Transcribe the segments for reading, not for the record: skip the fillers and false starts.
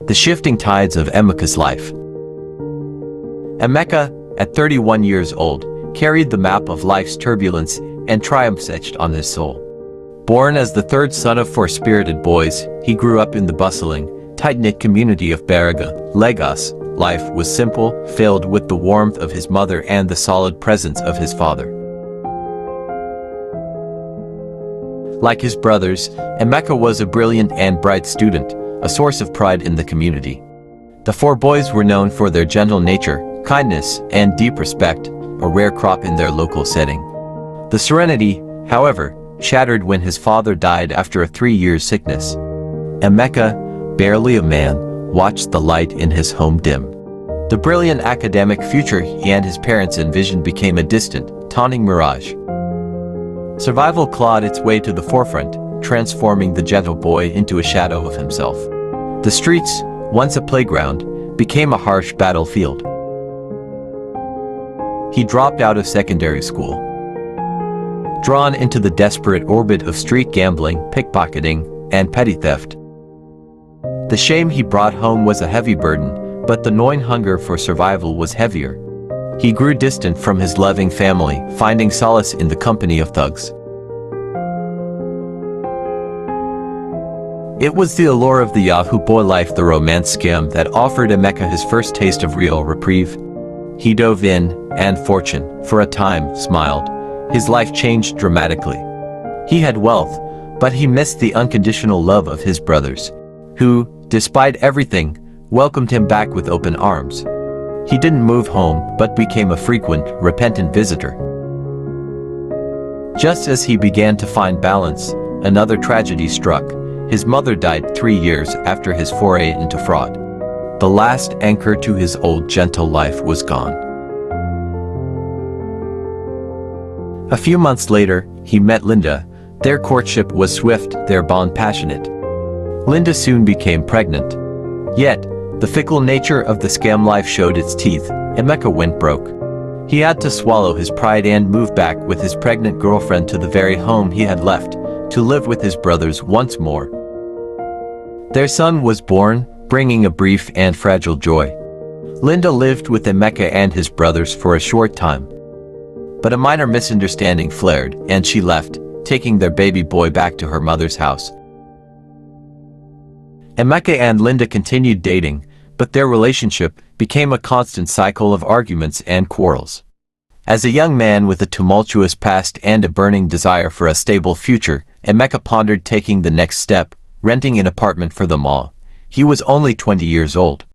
The shifting tides of Emeka's life. Emeka, at 31 years old, carried the map of life's turbulence and triumphs etched on his soul. Born as the third son of four spirited boys, he grew up in the bustling, tight-knit community of Bariga, Lagos. Life was simple, filled with the warmth of his mother and the solid presence of his father. Like his brothers, Emeka was a brilliant and bright student, a source of pride in the community. The four boys were known for their gentle nature, kindness, and deep respect, a rare crop in their local setting. The serenity, however, shattered when his father died after a 3-year sickness. Emeka, barely a man, watched the light in his home dim. The brilliant academic future he and his parents envisioned became a distant, taunting mirage. Survival clawed its way to the forefront, transforming the gentle boy into a shadow of himself. The streets, once a playground, became a harsh battlefield. He dropped out of secondary school, drawn into the desperate orbit of street gambling, pickpocketing, and petty theft. The shame he brought home was a heavy burden, but the gnawing hunger for survival was heavier. He grew distant from his loving family, finding solace in the company of thugs. It was the allure of the Yahoo boy life, the romance scam, that offered Emeka his first taste of real reprieve. He dove in, and fortune, for a time, smiled. His life changed dramatically. He had wealth, but he missed the unconditional love of his brothers, who, despite everything, welcomed him back with open arms. He didn't move home, but became a frequent, repentant visitor. Just as he began to find balance, another tragedy struck. His mother died 3 years after his foray into fraud. The last anchor to his old gentle life was gone. A few months later, he met Linda. Their courtship was swift, their bond passionate. Linda soon became pregnant. Yet, the fickle nature of the scam life showed its teeth. Emeka went broke. He had to swallow his pride and move back with his pregnant girlfriend to the very home he had left, to live with his brothers once more. Their son was born, bringing a brief and fragile joy. Linda lived with Emeka and his brothers for a short time. But a minor misunderstanding flared, and she left, taking their baby boy back to her mother's house. Emeka and Linda continued dating, but their relationship became a constant cycle of arguments and quarrels. As a young man with a tumultuous past and a burning desire for a stable future, Emeka pondered taking the next step, renting an apartment for them all. He was only 20 years old.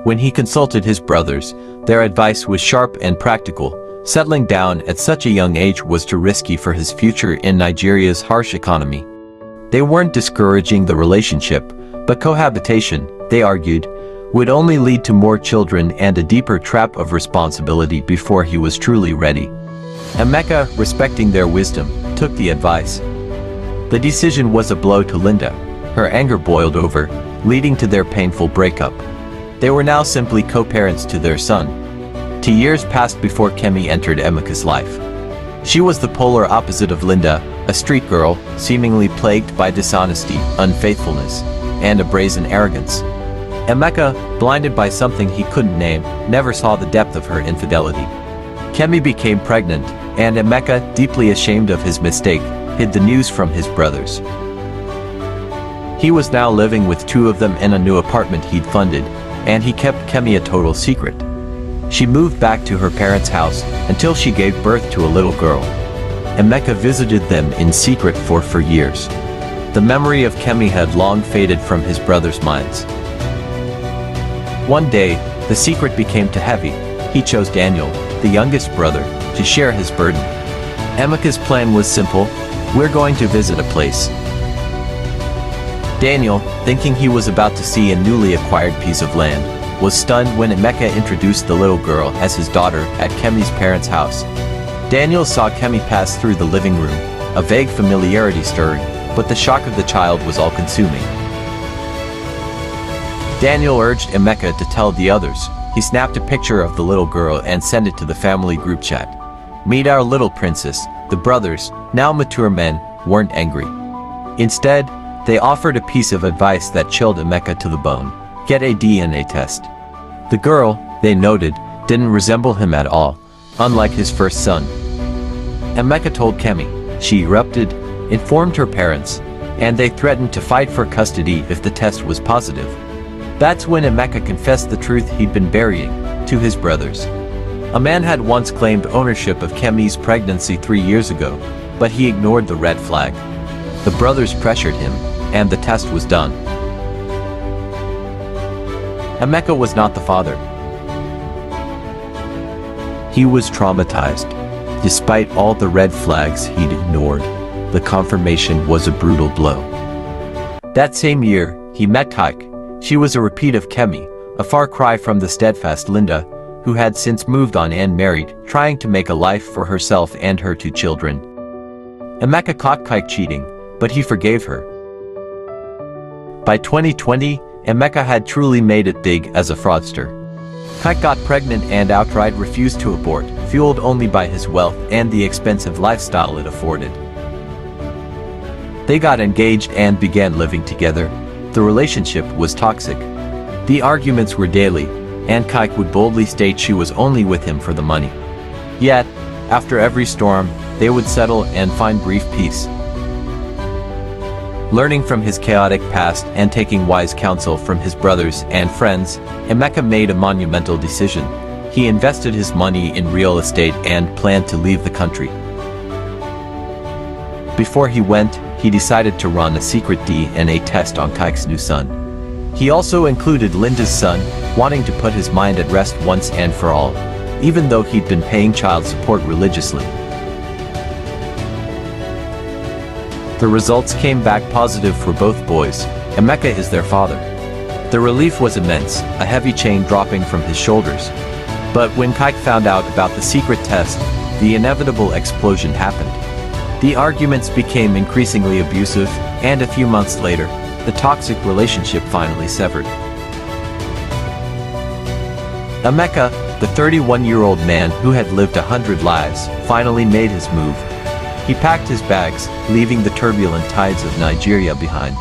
When he consulted his brothers, their advice was sharp and practical. Settling down at such a young age was too risky for his future in Nigeria's harsh economy. They weren't discouraging the relationship, but cohabitation, they argued, would only lead to more children and a deeper trap of responsibility before he was truly ready. Emeka, respecting their wisdom, took the advice. The decision was a blow to Linda. Her anger boiled over, leading to their painful breakup. They were now simply co-parents to their son. 2 years passed before Kemi entered Emeka's life. She was the polar opposite of Linda, a street girl, seemingly plagued by dishonesty, unfaithfulness, and a brazen arrogance. Emeka, blinded by something he couldn't name, never saw the depth of her infidelity. Kemi became pregnant, and Emeka, deeply ashamed of his mistake, hid the news from his brothers. He was now living with 2 of them in a new apartment he'd funded, and he kept Kemi a total secret. She moved back to her parents' house until she gave birth to a little girl. Emeka visited them in secret for years. The memory of Kemi had long faded from his brothers' minds. One day, the secret became too heavy. He chose Daniel, the youngest brother, to share his burden. Emeka's plan was simple: we're going to visit a place. Daniel, thinking he was about to see a newly acquired piece of land, was stunned when Emeka introduced the little girl as his daughter at Kemi's parents' house. Daniel saw Kemi pass through the living room, a vague familiarity stirring, but the shock of the child was all-consuming. Daniel urged Emeka to tell the others. He snapped a picture of the little girl and sent it to the family group chat. "Meet our little princess." The brothers, now mature men, weren't angry. Instead, they offered a piece of advice that chilled Emeka to the bone. get a DNA test. The girl, they noted, didn't resemble him at all, unlike his first son. Emeka told Kemi. She erupted, informed her parents, and they threatened to fight for custody if the test was positive. That's when Emeka confessed the truth he'd been burying to his brothers. A man had once claimed ownership of Kemi's pregnancy 3 years ago, but he ignored the red flag. The brothers pressured him, and the test was done. Emeka was not the father. He was traumatized. Despite all the red flags he'd ignored, the confirmation was a brutal blow. That same year, he met Kike. She was a repeat of Kemi, a far cry from the steadfast Linda, who had since moved on and married, trying to make a life for herself and her 2 children. Emeka caught Kike cheating, but he forgave her. By 2020, Emeka had truly made it big as a fraudster. Kike got pregnant and outright refused to abort, fueled only by his wealth and the expensive lifestyle it afforded. They got engaged and began living together. The relationship was toxic. The arguments were daily, and Kike would boldly state she was only with him for the money. Yet, after every storm, they would settle and find brief peace. Learning from his chaotic past and taking wise counsel from his brothers and friends, Emeka made a monumental decision. He invested his money in real estate and planned to leave the country. Before he went, he decided to run a secret DNA test on Kike's new son. He also included Linda's son, wanting to put his mind at rest once and for all, even though he'd been paying child support religiously. The results came back positive for both boys. Emeka is their father. The relief was immense, a heavy chain dropping from his shoulders. But when Kike found out about the secret test, the inevitable explosion happened. The arguments became increasingly abusive, and a few months later, the toxic relationship finally severed. Emeka, the 31-year-old man who had lived 100 lives, finally made his move. He packed his bags, leaving the turbulent tides of Nigeria behind.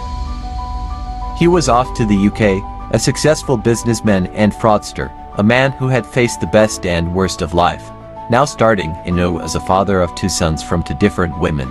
He was off to the UK, a successful businessman and fraudster, a man who had faced the best and worst of life, now starting anew as a father of 2 sons from 2 different women.